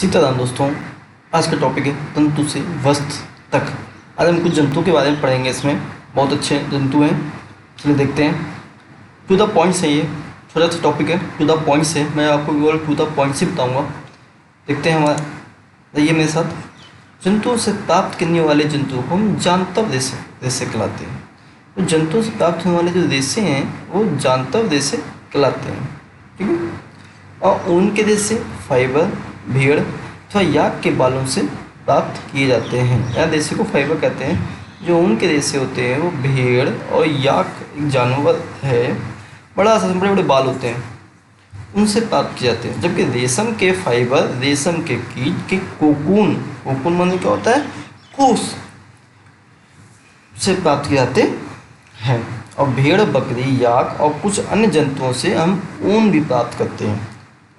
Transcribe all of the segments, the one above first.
सीताराम दोस्तों, आज का टॉपिक है तंतु से वस्त्र तक। आज हम कुछ जंतुओं के बारे में पढ़ेंगे। इसमें बहुत अच्छे जंतु हैं, चलिए देखते हैं। टू द पॉइंट है, ये छोटा सा टॉपिक है, टू द पॉइंट है। मैं आपको केवल टू द पॉइंट से बताऊँगा। देखते हैं हमारा, रहिए मेरे साथ। जंतुओं से प्राप्त करने वाले जंतुओं को हम जानतर रेशे कहलाते हैं। तो जंतुओं से प्राप्त होने वाले जो रेशे हैं वो जानतर रेशे कहलाते हैं, ठीक है। और उनके रेशे फाइबर, भेड़ अथवा याक के बालों से प्राप्त किए जाते हैं। या रेशे को फाइबर कहते हैं। जो उनके रेशे होते हैं वो भेड़ और याक, एक जानवर है, बड़ा सा बड़े बड़े बाल होते हैं, उनसे प्राप्त किए जाते हैं। जबकि रेशम के फाइबर रेशम के कीट के कोकून माने क्या होता है, कोश, से प्राप्त किए जाते हैं। और भेड़, बकरी, याक और कुछ अन्य जंतुओं से हम ऊन भी प्राप्त करते हैं।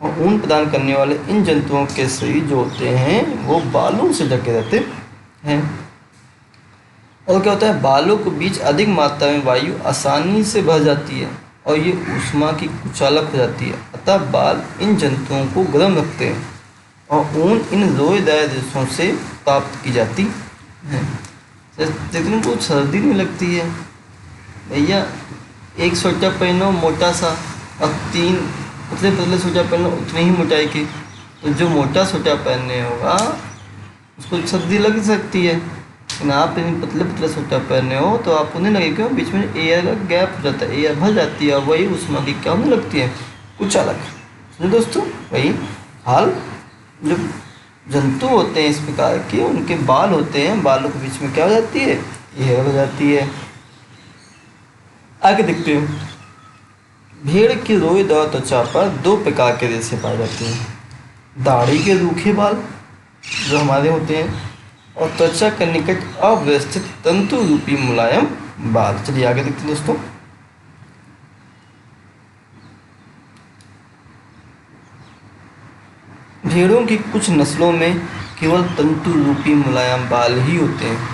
और ऊन प्रदान करने वाले इन जंतुओं के शरीर जो होते हैं वो बालों से ढके रहते हैं। और क्या होता है, बालों के बीच अधिक मात्रा में वायु आसानी से भर जाती है और ये ऊष्मा की कुचालक हो जाती है। अतः बाल इन जंतुओं को गर्म रखते हैं और ऊन इन रोएदार रेशों से प्राप्त की जाती है। देखने को सर्दी नहीं लगती है भैया, एक स्वेटर पहनो मोटा सा और तीन पतले पतले स्वेटर पहनो उतनी ही मोटाई की। तो जो मोटा स्वेटर पहनने होगा उसको सर्दी लग सकती है, लेकिन आप पतले पतले स्वेटर पहने हो तो आपको नहीं लगे, क्यों? बीच में एयर का गैप हो जाता है, एयर भर जाती है और वही उष्मा की क्या होने लगती है, कुछ अलग। सुनो दोस्तों, वही हाल जो जंतु होते हैं इस प्रकार के, उनके बाल होते हैं, बालों के बीच में क्या हो जाती है, एयर हो जाती है। आगे देखते हैं। भेड़ की रोएदार त्वचा पर दो प्रकार के रेशे पाए जाते हैं। दाढ़ी के रूखे बाल जो हमारे होते हैं और त्वचा के निकट अव्यवस्थित तंतु रूपी मुलायम बाल। चलिए आगे देखते हैं दोस्तों। भेड़ों की कुछ नस्लों में केवल तंतु रूपी मुलायम बाल ही होते हैं।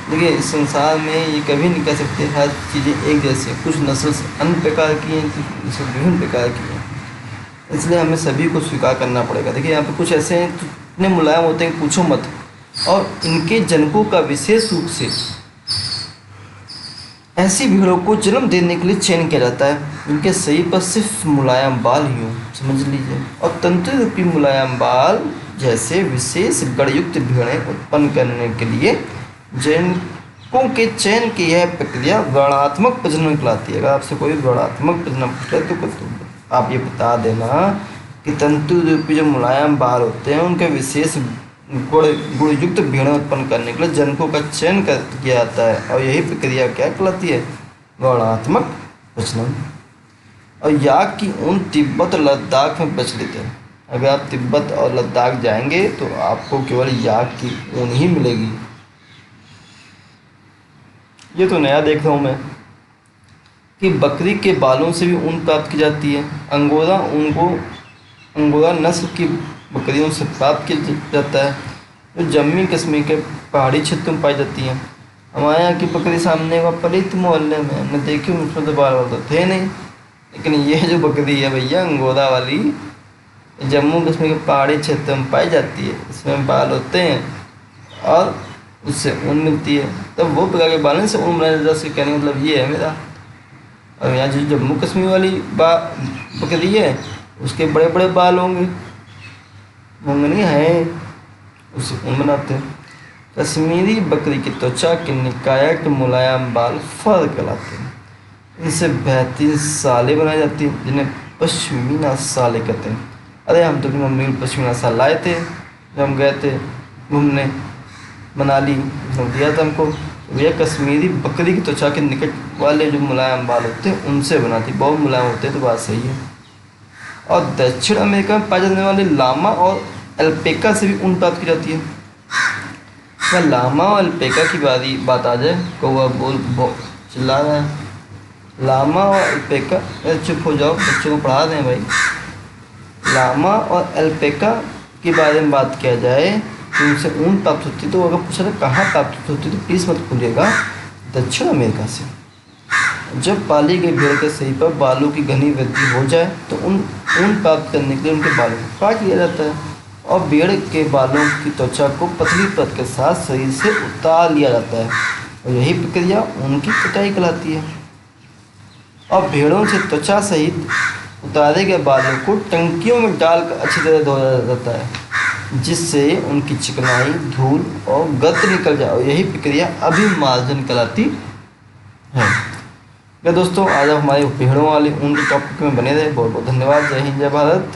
देखिए, इस संसार में ये कभी नहीं कह सकते हर चीज़ें एक जैसी हैं। कुछ नस्ल अन्य प्रकार की हैं, कुछ नस्ल विभिन्न प्रकार की हैं, इसलिए हमें सभी को स्वीकार करना पड़ेगा। देखिए, यहाँ पे कुछ ऐसे हैं तो इतने मुलायम होते हैं पूछो मत, और इनके जनकों का विशेष रूप से ऐसी भेड़ों को जन्म देने के लिए चयन किया जाता है इनके शरीर पर सिर्फ मुलायम बाल ही हो, समझ लीजिए। और तंतु रूपी मुलायम बाल जैसे विशेष गढ़युक्त भेड़ें उत्पन्न करने के लिए जनकों के चयन की यह प्रक्रिया वर्णात्मक प्रजनन कहलाती है। अगर आपसे कोई वर्णात्मक प्रजनन पूछे तो आप ये बता देना कि तंतु रूपी जो मुलायम बाल होते हैं उनके विशेष गुणयुक्त भेड़ें उत्पन्न करने के लिए जनकों का चयन किया जाता है, और यही प्रक्रिया क्या कहलाती है, वर्णात्मक प्रजनन। और याक की ऊन तिब्बत और लद्दाख में प्रचलित है। अगर आप तिब्बत और लद्दाख जाएंगे तो आपको केवल याक की ऊन ही मिलेगी। ये तो नया देख रहा हूँ मैं कि बकरी के बालों से भी ऊन प्राप्त की जाती है। अंगोरा ऊन को अंगोरा नस्ल की बकरियों से प्राप्त किया जाता है, जो जम्मू कश्मीर के पहाड़ी क्षेत्र में पाई जाती हैं। हमारे यहाँ की बकरी सामने का पलित मोहल्ले में हमने देखी, उसमें तो बाल तो थे नहीं, लेकिन ये जो बकरी है भैया अंगोरा वाली, जम्मू कश्मीर के पहाड़ी क्षेत्र में पाई जाती है। इसमें बाल होते हैं और उससे ऊन मिलती है। तब वो प्रकार के बालों से ऊन बनाया जाता है, कहने का मतलब ये है मेरा। और यहाँ जो जम्मू कश्मीर वाली बकरी है उसके बड़े बड़े बाल होंगे नहीं है, उससे ऊन बनाते हैं। कश्मीरी बकरी की त्वचा के निकायक मुलायम बाल फर कहलाते हैं। इनसे बेहतरीन सालें बनाई जाती हैं जिन्हें पश्मीना सालें कहते हैं। अरे हम तो अपनी मम्मी को पश्मीना साल लाए थे जब हम गए थे घूमने मनाली, उसने दिया था हमको। भैया कश्मीरी बकरी की त्वचा के निकट वाले जो मुलायम बाल होते हैं उनसे बनाती, बहुत मुलायम होते हैं, तो बात सही है। और दक्षिण अमेरिका में पाए जाने वाले लामा और अल्पेका से भी ऊन प्राप्त की जाती है। क्या लामा और अल्पेका की बात आ जाए, कौवा बोल चिल्ला रहा है। लामा और अल्पेका, चुप हो जाओ, बच्चों को पढ़ा दें भाई। लामा और अल्पेका के बारे में बात किया जाए तो उनसे ऊन प्राप्त होती है। तो अगर पूछा था कहाँ प्राप्त होती है तो प्लीज़ मत भूलिएगा, दक्षिण अमेरिका से। जब पाली गई भेड़ के शरीर पर बालों की घनी वृद्धि हो जाए तो ऊन प्राप्त करने के लिए उनके बालों को काट लिया जाता है और भेड़ के बालों की त्वचा को पतली परत के साथ शरीर से उतार लिया जाता है और यही प्रक्रिया ऊन की कटाई कहलाती है। और भेड़ों से त्वचा सहित उतारे गए बालों को टंकियों में डालकर अच्छी तरह धोया जाता है, जिससे उनकी चिकनाई, धूल और गंध निकल जाए और यही प्रक्रिया अभिमार्जन कहलाती है। क्या दोस्तों, आज आप हमारे भेड़ों वाले ऊन के टॉपिक में बने रहे। बहुत बहुत धन्यवाद। जय हिंद, जय भारत।